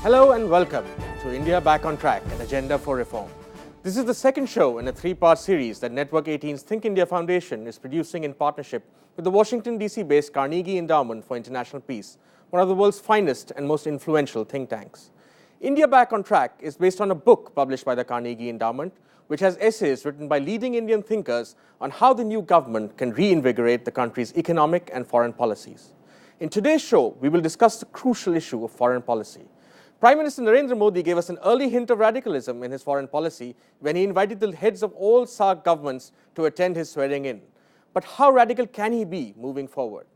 Hello and welcome to India Back on Track, an agenda for reform. This is the second show in a three-part series that Network 18's Think India Foundation is producing in partnership with the Washington, D.C.-based Carnegie Endowment for International Peace, one of the world's finest and most influential think tanks. India Back on Track is based on a book published by the Carnegie Endowment, which has essays written by leading Indian thinkers on how the new government can reinvigorate the country's economic and foreign policies. In today's show, we will discuss the crucial issue of foreign policy. Prime Minister Narendra Modi gave us an early hint of radicalism in his foreign policy when he invited the heads of all SAARC governments to attend his swearing-in. But how radical can he be moving forward?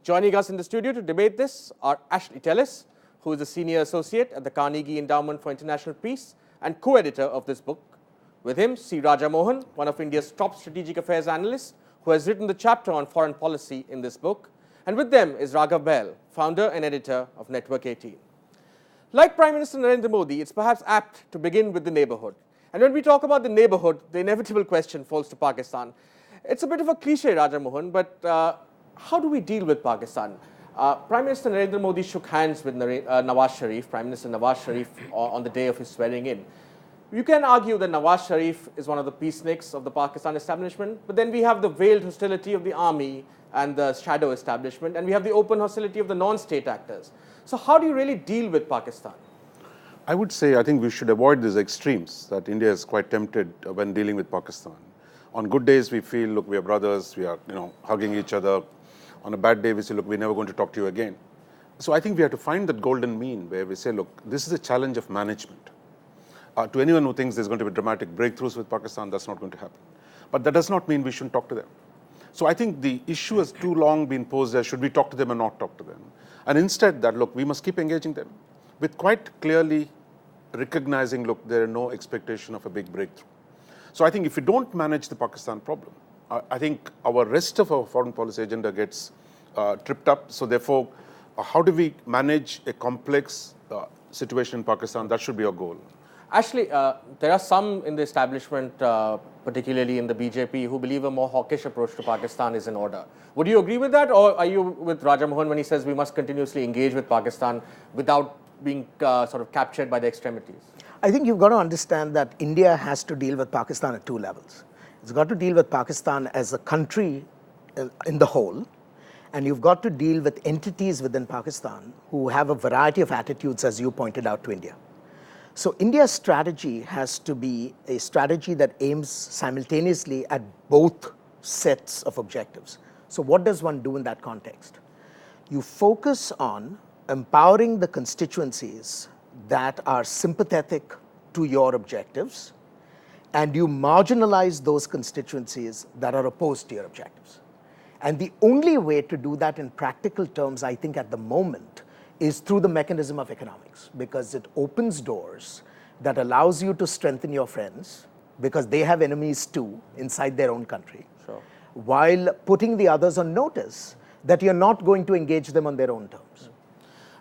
Joining us in the studio to debate this are Ashley Tellis, who is a senior associate at the Carnegie Endowment for International Peace and co-editor of this book. With him, C. Raja Mohan, one of India's top strategic affairs analysts, who has written the chapter on foreign policy in this book. And with them is Raghav Bahl, founder and editor of Network 18. Like Prime Minister Narendra Modi, it's perhaps apt to begin with the neighborhood. And when we talk about the neighborhood, the inevitable question falls to Pakistan. It's a bit of a cliche, Raja Mohan, but how do we deal with Pakistan? Prime Minister Narendra Modi shook hands with Nawaz Sharif, Prime Minister Nawaz Sharif, on the day of his swearing-in. You can argue that Nawaz Sharif is one of the peaceniks of the Pakistan establishment, but then we have the veiled hostility of the army and the shadow establishment, and we have the open hostility of the non-state actors. So how do you really deal with Pakistan? I would say I think we should avoid these extremes that India is quite tempted when dealing with Pakistan. On good days, we feel, look, we are brothers, we are hugging each other. On a bad day, we say, look, we're never going to talk to you again. So I think we have to find that golden mean where we say, look, this is a challenge of management. To anyone who thinks there's going to be dramatic breakthroughs with Pakistan, that's not going to happen. But that does not mean we shouldn't talk to them. So I think the issue has too long been posed as should we talk to them or not talk to them. And instead that, look, we must keep engaging them with quite clearly recognizing, look, there are no expectation of a big breakthrough. So I think if we don't manage the Pakistan problem, I think our rest of our foreign policy agenda gets tripped up. So therefore, how do we manage a complex situation in Pakistan? That should be our goal. Actually, there are some in the establishment, particularly in the BJP, who believe a more hawkish approach to Pakistan is in order. Would you agree with that, or are you with Raja Mohan when he says we must continuously engage with Pakistan without being sort of captured by the extremities? I think you've got to understand that India has to deal with Pakistan at two levels. It's got to deal with Pakistan as a country in the whole, and you've got to deal with entities within Pakistan who have a variety of attitudes, as you pointed out, to India. So India's strategy has to be a strategy that aims simultaneously at both sets of objectives. So what does one do in that context? You focus on empowering the constituencies that are sympathetic to your objectives, and you marginalize those constituencies that are opposed to your objectives. And the only way to do that in practical terms, I think at the moment, is through the mechanism of economics, because it opens doors that allows you to strengthen your friends, because they have enemies too inside their own country, sure, while putting the others on notice that you're not going to engage them on their own terms.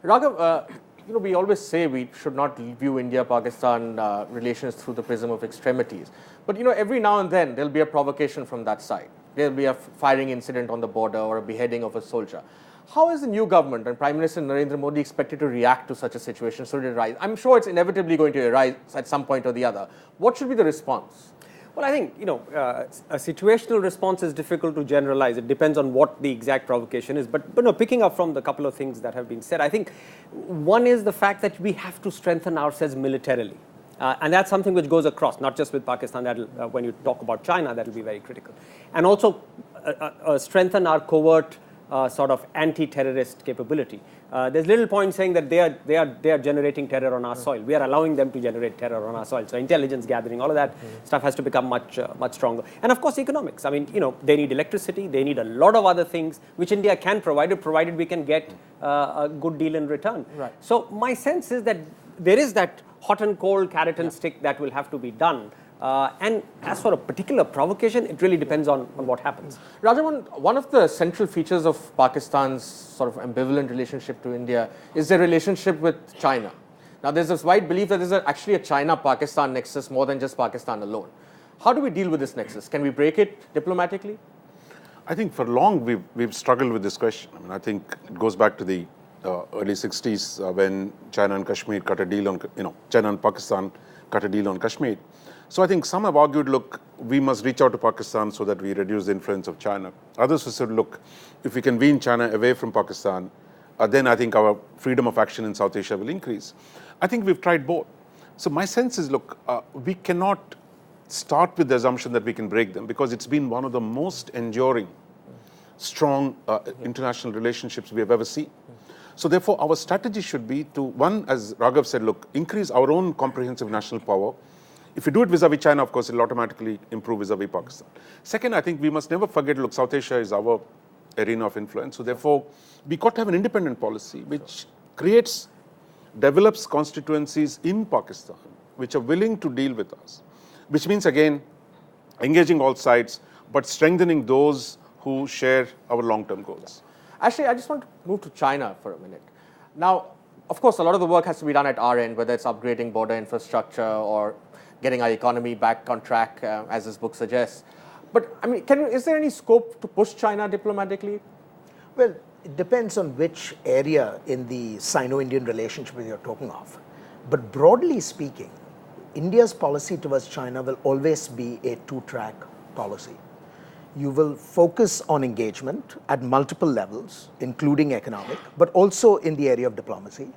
Raghav, we always say we should not view India-Pakistan relations through the prism of extremities. But every now and then there'll be a provocation from that side. There'll be a firing incident on the border or a beheading of a soldier. How is the new government and Prime Minister Narendra Modi expected to react to such a situation should it arise? I'm sure it's inevitably going to arise at some point or the other. What should be the response? Well, I think, a situational response is difficult to generalize. It depends on what the exact provocation is. But picking up from the couple of things that have been said, I think one is the fact that we have to strengthen ourselves militarily. And that's something which goes across, not just with Pakistan. When you talk about China, that will be very critical. And also strengthen our covert sort of anti-terrorist capability. There's little point saying that they are generating terror on our soil. We are allowing them to generate terror on our soil. So intelligence gathering, all of that stuff has to become much stronger. And of course, economics. I mean, they need electricity. They need a lot of other things which India can provide, provided we can get a good deal in return. Right. So my sense is that there is that hot and cold carrot and stick that will have to be done. And as for a particular provocation, it really depends on what happens. Rajamohan, one of the central features of Pakistan's sort of ambivalent relationship to India is their relationship with China. Now, there's this wide belief that there's actually a China-Pakistan nexus more than just Pakistan alone. How do we deal with this nexus? Can we break it diplomatically? I think for long we've struggled with this question. I mean, I think it goes back to the early 60s when China and Kashmir cut a deal on, China and Pakistan cut a deal on Kashmir. So I think some have argued, look, we must reach out to Pakistan so that we reduce the influence of China. Others have said, look, if we can wean China away from Pakistan, then I think our freedom of action in South Asia will increase. I think we've tried both. So my sense is, look, we cannot start with the assumption that we can break them, because it's been one of the most enduring, strong international relationships we have ever seen. So therefore, our strategy should be to, one, as Raghav said, look, increase our own comprehensive national power. If we do it vis-a-vis China, of course, it will automatically improve vis-a-vis Pakistan. Second, I think we must never forget, look, South Asia is our arena of influence. So therefore, we got to have an independent policy which develops constituencies in Pakistan which are willing to deal with us, which means, again, engaging all sides, but strengthening those who share our long-term goals. Actually, I just want to move to China for a minute. Now, of course, a lot of the work has to be done at our end, whether it's upgrading border infrastructure or getting our economy back on track, as this book suggests. But, I mean, is there any scope to push China diplomatically? Well, it depends on which area in the Sino-Indian relationship you're talking of. But broadly speaking, India's policy towards China will always be a two-track policy. You will focus on engagement at multiple levels, including economic, but also in the area of diplomacy,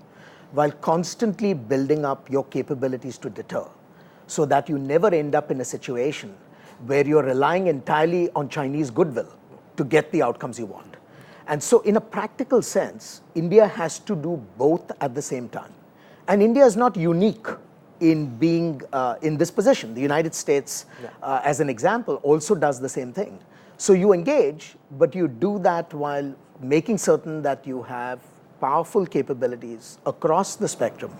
while constantly building up your capabilities to deter, so that you never end up in a situation where you're relying entirely on Chinese goodwill to get the outcomes you want. And so in a practical sense, India has to do both at the same time. And India is not unique in being in this position. The United States, as an example, also does the same thing. So you engage, but you do that while making certain that you have powerful capabilities across the spectrum,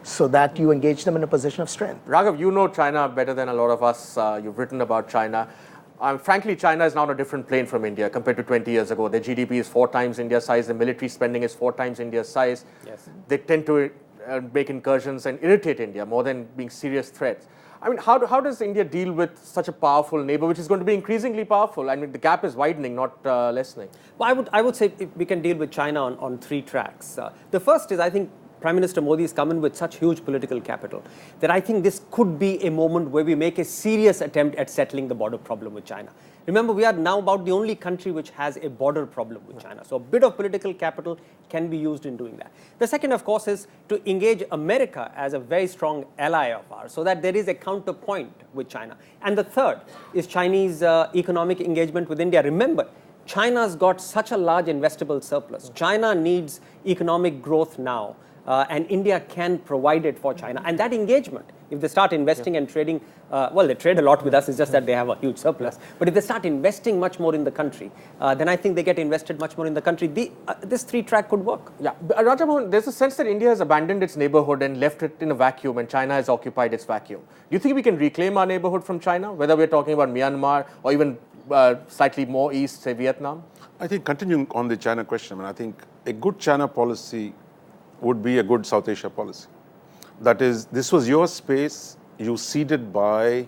so that you engage them in a position of strength. Raghav, you know China better than a lot of us. You've written about China. Frankly, China is now on a different plane from India compared to 20 years ago. Their GDP is 4 times India's size. The military spending is 4 times India's size. Yes. They tend to make incursions and irritate India more than being serious threats. I mean, how does India deal with such a powerful neighbor, which is going to be increasingly powerful? I mean, the gap is widening, not lessening. Well, I would say we can deal with China on 3 tracks. The first is, I think, Prime Minister Modi has come in with such huge political capital that I think this could be a moment where we make a serious attempt at settling the border problem with China. Remember, we are now about the only country which has a border problem with China. So a bit of political capital can be used in doing that. The second, of course, is to engage America as a very strong ally of ours, so that there is a counterpoint with China. And the third is Chinese economic engagement with India. Remember, China's got such a large investable surplus. China needs economic growth now. And India can provide it for China. And that engagement, if they start investing and trading, well, they trade a lot with us, it's just that they have a huge surplus. But if they start investing much more in the country, then I think they get invested much more in the country. This 3-track could work. Yeah, Raja Mohan, there's a sense that India has abandoned its neighborhood and left it in a vacuum, and China has occupied its vacuum. Do you think we can reclaim our neighborhood from China, whether we're talking about Myanmar or even slightly more east, say Vietnam? I think continuing on the China question, I think a good China policy would be a good South Asia policy. That is, this was your space, you ceded by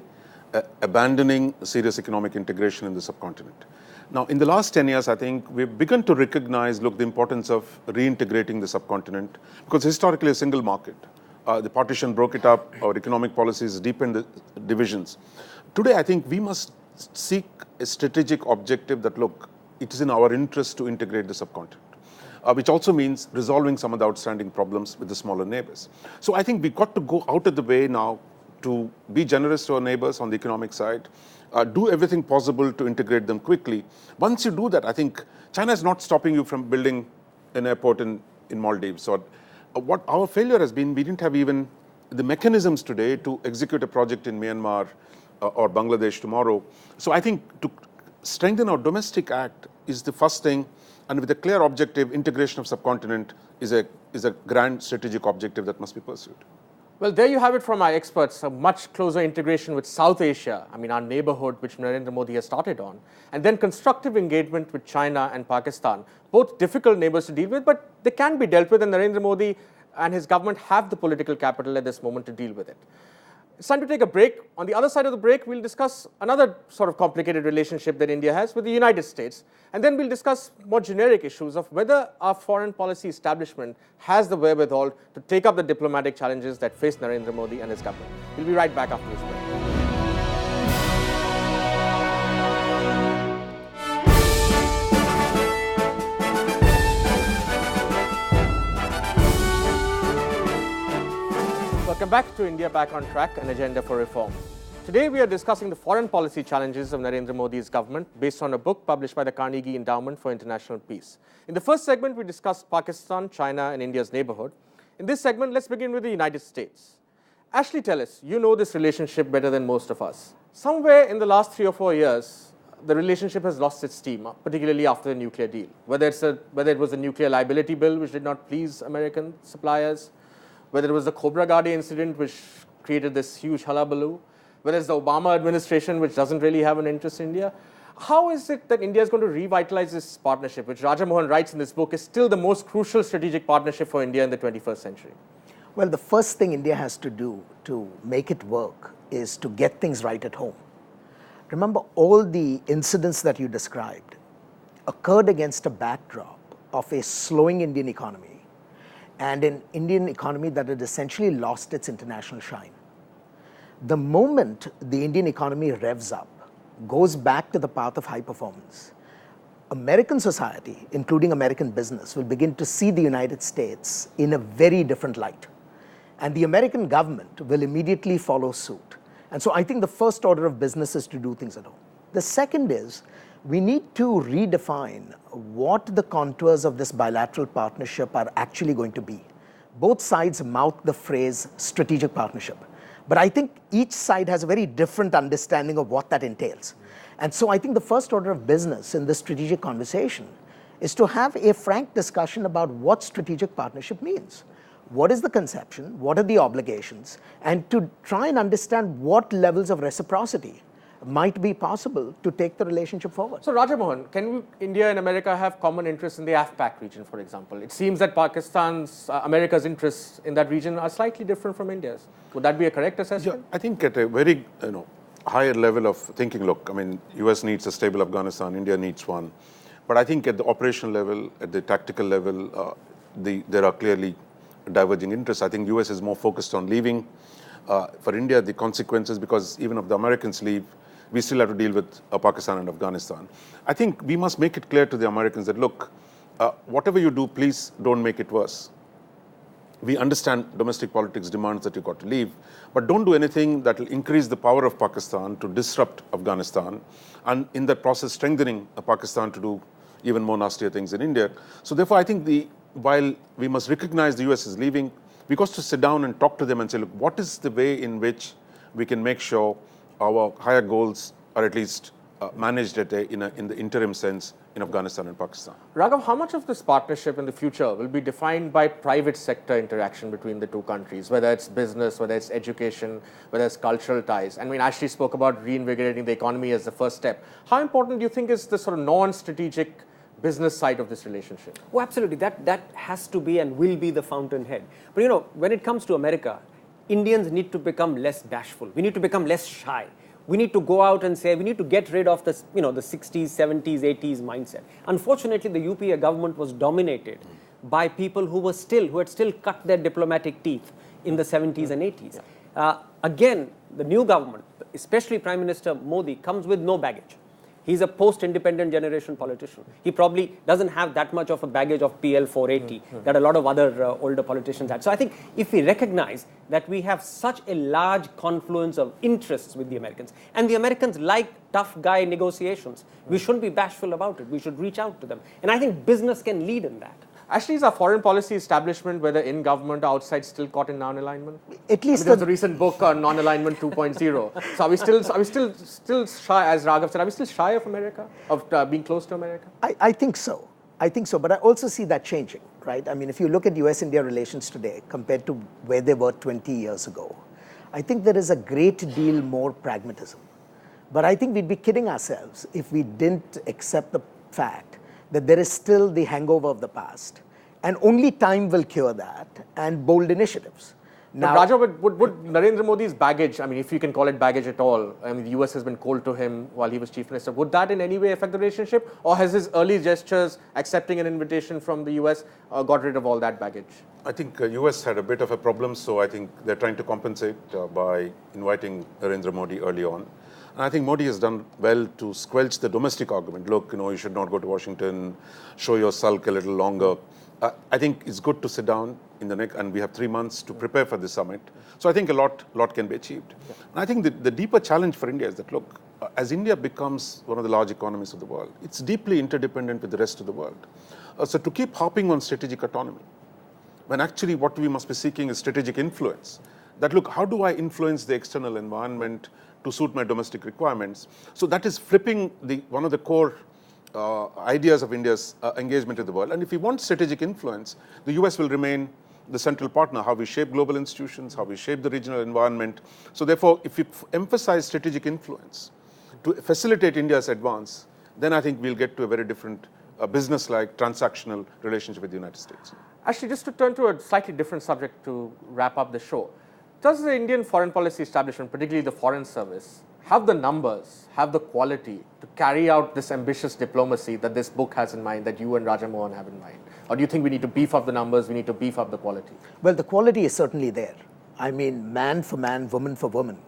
abandoning serious economic integration in the subcontinent. Now, in the last 10 years, I think we've begun to recognize, look, the importance of reintegrating the subcontinent, because historically a single market. The partition broke it up, our economic policies deepened the divisions. Today, I think we must seek a strategic objective that, look, it is in our interest to integrate the subcontinent. Which also means resolving some of the outstanding problems with the smaller neighbors. So I think we've got to go out of the way now to be generous to our neighbors on the economic side, do everything possible to integrate them quickly. Once you do that, I think China is not stopping you from building an airport in Maldives. So what our failure has been, we didn't have even the mechanisms today to execute a project in Myanmar or Bangladesh tomorrow. So I think to strengthen our domestic act is the first thing. And with a clear objective, integration of subcontinent is a grand strategic objective that must be pursued. Well, there you have it from our experts, a much closer integration with South Asia, I mean our neighborhood, which Narendra Modi has started on, and then constructive engagement with China and Pakistan, both difficult neighbors to deal with, but they can be dealt with, and Narendra Modi and his government have the political capital at this moment to deal with it. It's time to take a break. On the other side of the break, we'll discuss another sort of complicated relationship that India has with the United States. And then we'll discuss more generic issues of whether our foreign policy establishment has the wherewithal to take up the diplomatic challenges that face Narendra Modi and his government. We'll be right back after this break. Welcome back to India Back on Track, an agenda for reform. Today we are discussing the foreign policy challenges of Narendra Modi's government based on a book published by the Carnegie Endowment for International Peace. In the first segment, we discussed Pakistan, China, and India's neighborhood. In this segment, let's begin with the United States. Ashley, tell us, you know this relationship better than most of us. Somewhere in the last 3 or 4 years, the relationship has lost its steam, particularly after the nuclear deal. Whether it was a nuclear liability bill which did not please American suppliers, whether it was the Cobra Garde incident which created this huge hullabaloo, whether it's the Obama administration which doesn't really have an interest in India. How is it that India is going to revitalize this partnership, which Raja Mohan writes in this book is still the most crucial strategic partnership for India in the 21st century? Well, the first thing India has to do to make it work is to get things right at home. Remember, all the incidents that you described occurred against a backdrop of a slowing Indian economy and an Indian economy that had essentially lost its international shine. The moment the Indian economy revs up, goes back to the path of high performance, American society, including American business, will begin to see the United States in a very different light. And the American government will immediately follow suit. And so I think the first order of business is to do things at home. The second is we need to redefine what the contours of this bilateral partnership are actually going to be. Both sides mouth the phrase strategic partnership. But I think each side has a very different understanding of what that entails. And so I think the first order of business in this strategic conversation is to have a frank discussion about what strategic partnership means. What is the conception? What are the obligations? And to try and understand what levels of reciprocity might be possible to take the relationship forward. So Raja Mohan, can India and America have common interests in the AFPAC region, for example? It seems that America's interests in that region are slightly different from India's. Would that be a correct assessment? Yeah, I think at a very higher level of thinking, look, I mean, US needs a stable Afghanistan, India needs one. But I think at the operational level, at the tactical level, there are clearly diverging interests. I think US is more focused on leaving. For India, the consequences, because even if the Americans leave, we still have to deal with Pakistan and Afghanistan. I think we must make it clear to the Americans that, look, whatever you do, please don't make it worse. We understand domestic politics demands that you've got to leave, but don't do anything that will increase the power of Pakistan to disrupt Afghanistan, and in that process strengthening Pakistan to do even more nastier things in India. So therefore, I think while we must recognize the US is leaving, we've got to sit down and talk to them and say, look, what is the way in which we can make sure our higher goals are at least managed in the interim sense in Afghanistan and Pakistan. Raghav, how much of this partnership in the future will be defined by private sector interaction between the two countries, whether it's business, whether it's education, whether it's cultural ties? I mean, Ashley spoke about reinvigorating the economy as the first step. How important do you think is the sort of non-strategic business side of this relationship? Oh, absolutely. That has to be and will be the fountainhead. But when it comes to America, Indians need to become less bashful. We need to become less shy. We need to go out and say, we need to get rid of this, the 60s, 70s, 80s mindset. Unfortunately, the UPA government was dominated by people who had still cut their diplomatic teeth in the 70s and 80s. Again, the new government, especially Prime Minister Modi, comes with no baggage. He's a post-independent generation politician. He probably doesn't have that much of a baggage of PL 480 that a lot of other older politicians had. So I think if we recognize that we have such a large confluence of interests with the Americans, and the Americans like tough guy negotiations, we shouldn't be bashful about it. We should reach out to them. And I think business can lead in that. Actually, is our foreign policy establishment, whether in government or outside, still caught in non-alignment? At least there's a recent book on non-alignment 2.0. So are we still shy, as Raghav said, are we still shy of America, of being close to America? I think so. I think so, but I also see that changing, right? I mean, if you look at US-India relations today compared to where they were 20 years ago, I think there is a great deal more pragmatism. But I think we'd be kidding ourselves if we didn't accept the fact that there is still the hangover of the past, and only time will cure that, and bold initiatives. Now, Raja, would Narendra Modi's baggage, I mean, if you can call it baggage at all, I mean, the US has been cold to him while he was chief minister, would that in any way affect the relationship? Or has his early gestures, accepting an invitation from the US, got rid of all that baggage? I think US had a bit of a problem, so I think they're trying to compensate by inviting Narendra Modi early on. And I think Modi has done well to squelch the domestic argument. Look, you should not go to Washington, show your sulk a little longer. I think it's good to sit down in the next, and we have 3 months to prepare for this summit. So I think a lot can be achieved. Yeah. And I think the deeper challenge for India is that, look, as India becomes one of the large economies of the world, it's deeply interdependent with the rest of the world. So to keep harping on strategic autonomy, when actually what we must be seeking is strategic influence, that look, how do I influence the external environment to suit my domestic requirements? So that is flipping one of the core ideas of India's engagement with the world. And if we want strategic influence, the US will remain the central partner, how we shape global institutions, how we shape the regional environment. So therefore, if we emphasize strategic influence to facilitate India's advance, then I think we'll get to a very different business-like transactional relationship with the United States. Actually, just to turn to a slightly different subject to wrap up the show, does the Indian foreign policy establishment, particularly the Foreign Service, have the numbers, have the quality to carry out this ambitious diplomacy that this book has in mind, that you and Raja Mohan have in mind? Or do you think we need to beef up the numbers, we need to beef up the quality? Well, the quality is certainly there. I mean, man for man, woman for woman.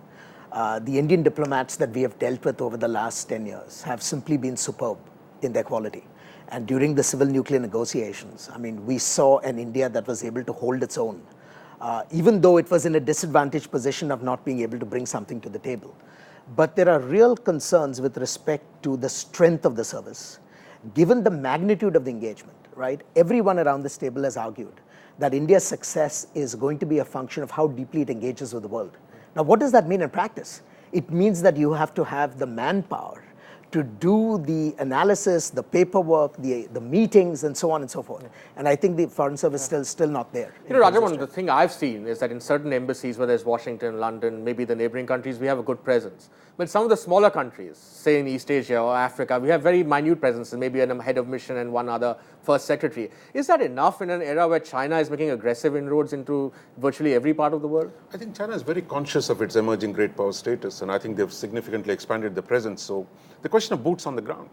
The Indian diplomats that we have dealt with over the last 10 years have simply been superb in their quality. And during the civil nuclear negotiations, I mean, we saw an India that was able to hold its own, even though it was in a disadvantaged position of not being able to bring something to the table. But there are real concerns with respect to the strength of the service, given the magnitude of the engagement, right? Everyone around this table has argued that India's success is going to be a function of how deeply it engages with the world. Now, what does that mean in practice? It means that you have to have the manpower to do the analysis, the paperwork, the meetings, and so on and so forth. And I think the Foreign Service is still not there. Rajamohan, the thing I've seen is that in certain embassies, whether it's Washington, London, maybe the neighboring countries, we have a good presence. But some of the smaller countries, say in East Asia or Africa, we have very minute presences, maybe a head of mission and one other first secretary. Is that enough in an era where China is making aggressive inroads into virtually every part of the world? I think China is very conscious of its emerging great power status, and I think they've significantly expanded their presence. So the question of boots on the ground,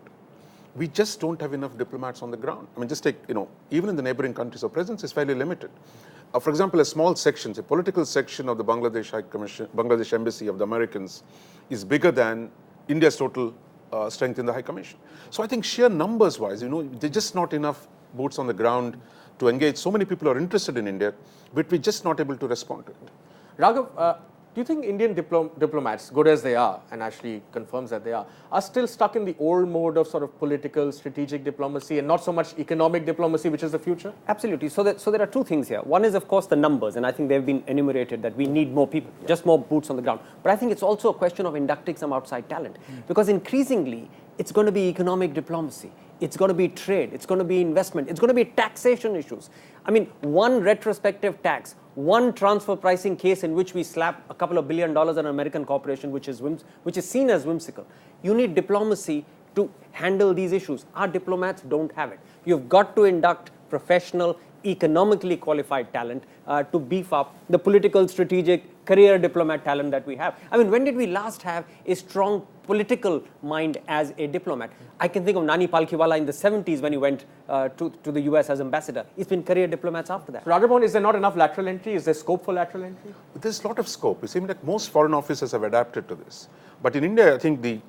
we just don't have enough diplomats on the ground. I mean, just take, even in the neighboring countries, our presence is fairly limited. For example, a small section, a political section of the Bangladesh Embassy of the Americans is bigger than India's total strength in the High Commission. So I think sheer numbers-wise, there's just not enough boots on the ground to engage. So many people are interested in India, but we're just not able to respond to it. Raghav, do you think Indian diplomats, good as they are, and actually confirms that they are still stuck in the old mode of sort of political, strategic diplomacy and not so much economic diplomacy, which is the future? Absolutely. So there are two things here. One is, of course, the numbers, and I think they've been enumerated that we need more people, just more boots on the ground. But I think it's also a question of inducting some outside talent, because increasingly it's going to be economic diplomacy. It's going to be trade. It's going to be investment. It's going to be taxation issues. I mean, one retrospective tax, one transfer pricing case in which we slap a couple of $1 billion on an American corporation, which is seen as whimsical. You need diplomacy to handle these issues. Our diplomats don't have it. You've got to induct professional, economically qualified talent to beef up the political, strategic, career diplomat talent that we have. I mean, when did we last have a strong political mind as a diplomat? I can think of Nani Palkhiwala in the 70s when he went to the US as ambassador. It's been career diplomats after that. So, Rajamohan, is there not enough lateral entry? Is there scope for lateral entry? There's a lot of scope. It seems like most foreign offices have adapted to this. But in India, I think the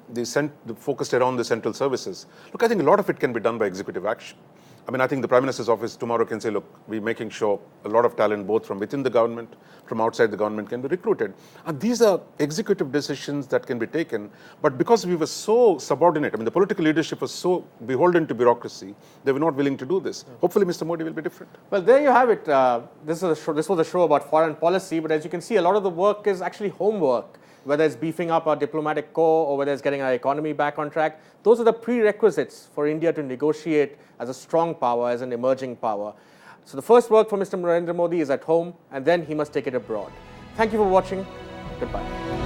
focused around the central services. Look, I think a lot of it can be done by executive action. I mean, I think the Prime Minister's office tomorrow can say, look, we're making sure a lot of talent, both from within the government, from outside the government, can be recruited. And these are executive decisions that can be taken. But because we were so subordinate, I mean, the political leadership was so beholden to bureaucracy, they were not willing to do this. Hopefully, Mr. Modi will be different. Well, there you have it. This was a show about foreign policy, but as you can see, a lot of the work is actually homework. Whether it's beefing up our diplomatic corps or whether it's getting our economy back on track, those are the prerequisites for India to negotiate as a strong power, as an emerging power. So the first work for Mr. Narendra Modi is at home, and then he must take it abroad. Thank you for watching. Goodbye.